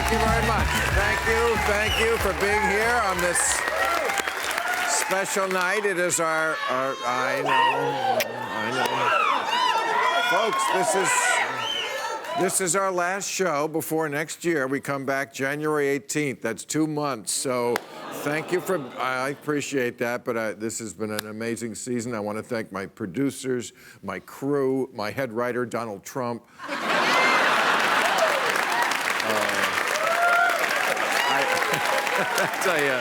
Thank you very much. Thank you for being here on this special night. It is our I know. Folks, this is our last show before next year. We come back January 18th. That's 2 months. So thank you I appreciate that, but this has been an amazing season. I want to thank my producers, my crew, my head writer, Donald Trump. I tell you,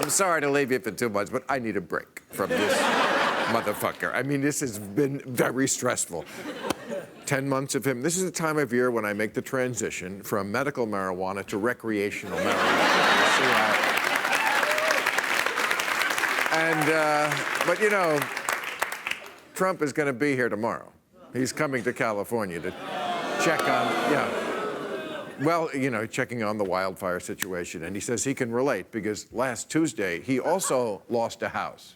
I'm sorry to leave you for 2 months, but I need a break from this motherfucker. I mean, this has been very stressful. 10 months of him. This is the time of year when I make the transition from medical marijuana to recreational marijuana. But you know, Trump is going to be here tomorrow. He's coming to California to check on, well, you know, checking on the wildfire situation. And he says he can relate because last Tuesday, he also lost a house.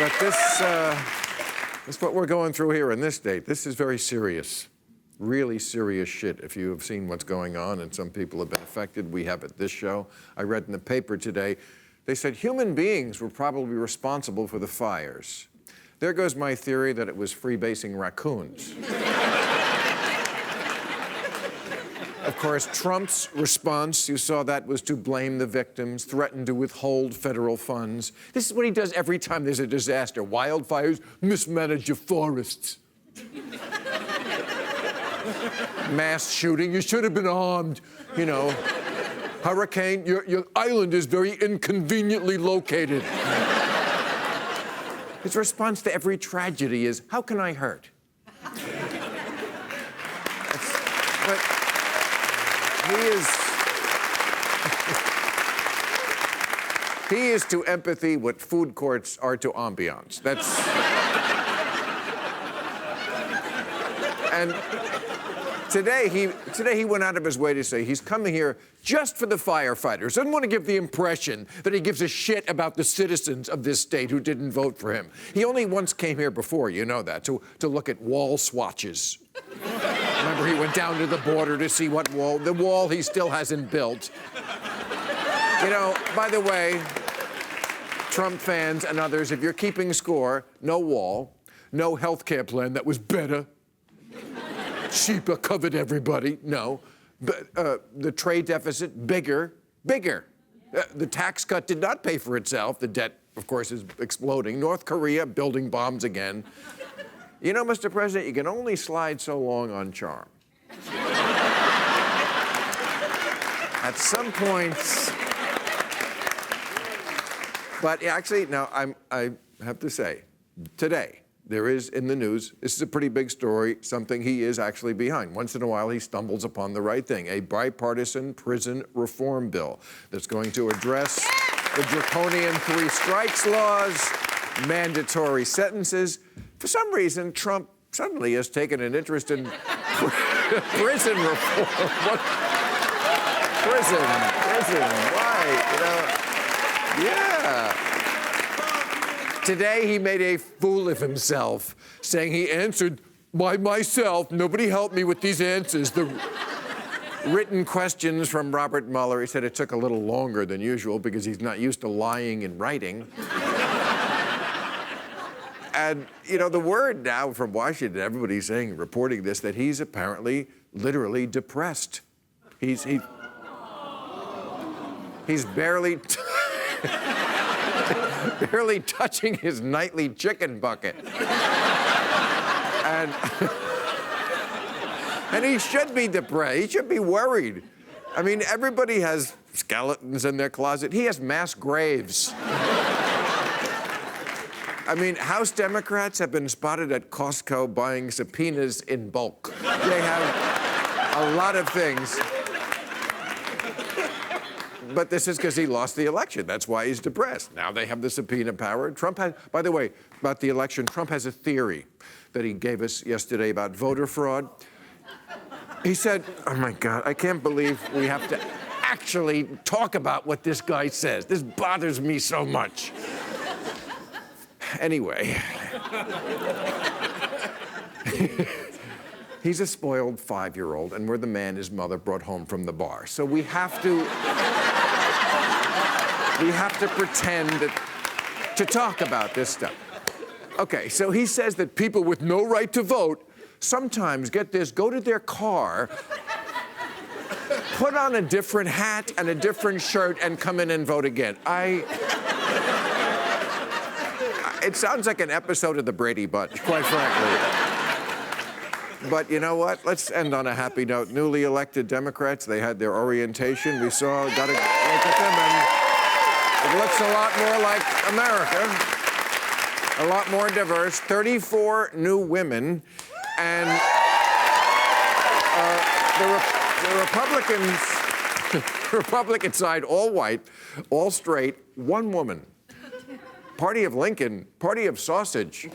But this is what we're going through here in this state. This is very serious, really serious shit. If you have seen what's going on, and some people have been affected, we have at this show. I read in the paper today, they said human beings were probably responsible for the fires. There goes my theory that it was freebasing raccoons. Of course, Trump's response, you saw that, was to blame the victims, threaten to withhold federal funds. This is what he does every time there's a disaster. Wildfires, mismanage your forests. Mass shooting, you should have been armed, you know. Hurricane, your island is very inconveniently located. His response to every tragedy is, how can I hurt? But he is to empathy what food courts are to ambiance. And today he went out of his way to say he's coming here just for the firefighters. Doesn't want to give the impression that he gives a shit about the citizens of this state who didn't vote for him. He only once came here before, you know that, to look at wall swatches. Remember, he went down to the border to see what wall, the wall he still hasn't built. You know, by the way, Trump fans and others, if you're keeping score, no wall, no health care plan that was better. Cheaper, covered everybody, no. But the trade deficit, bigger. The tax cut did not pay for itself. The debt, of course, is exploding. North Korea building bombs again. You know, Mr. President, you can only slide so long on charm. At some points, but actually, now I have to say, today, there is in the news, this is a pretty big story, something he is actually behind. Once in a while, he stumbles upon the right thing, a bipartisan prison reform bill that's going to address the draconian 3 strikes laws, mandatory sentences. For some reason, Trump suddenly has taken an interest in prison reform. What? Prison, why? You know, yeah. Today, he made a fool of himself, saying he answered by myself. Nobody helped me with these answers. The written questions from Robert Mueller, he said it took a little longer than usual because he's not used to lying in writing. And, you know, the word now from Washington, everybody's saying, reporting this, that he's apparently literally depressed. He's barely touching his nightly chicken bucket. And he should be depressed. He should be worried. I mean, everybody has skeletons in their closet. He has mass graves. I mean, House Democrats have been spotted at Costco buying subpoenas in bulk. They have a lot of things. But this is because he lost the election. That's why he's depressed. Now they have the subpoena power. Trump has, by the way, about the election, Trump has a theory that he gave us yesterday about voter fraud. He said, oh my God, I can't believe we have to actually talk about what this guy says. This bothers me so much. Anyway. He's a spoiled 5-year-old, and we're the man his mother brought home from the bar. So we have to pretend to talk about this stuff. Okay, so he says that people with no right to vote sometimes, get this, go to their car, put on a different hat and a different shirt, and come in and vote again. It sounds like an episode of the Brady Bunch, quite frankly. But you know what? Let's end on a happy note. Newly elected Democrats, they had their orientation. We saw, got to look at them, and it looks a lot more like America. A lot more diverse. 34 new women, and the Republicans, the Republican side, all white, all straight, one woman. Party of Lincoln, party of sausage.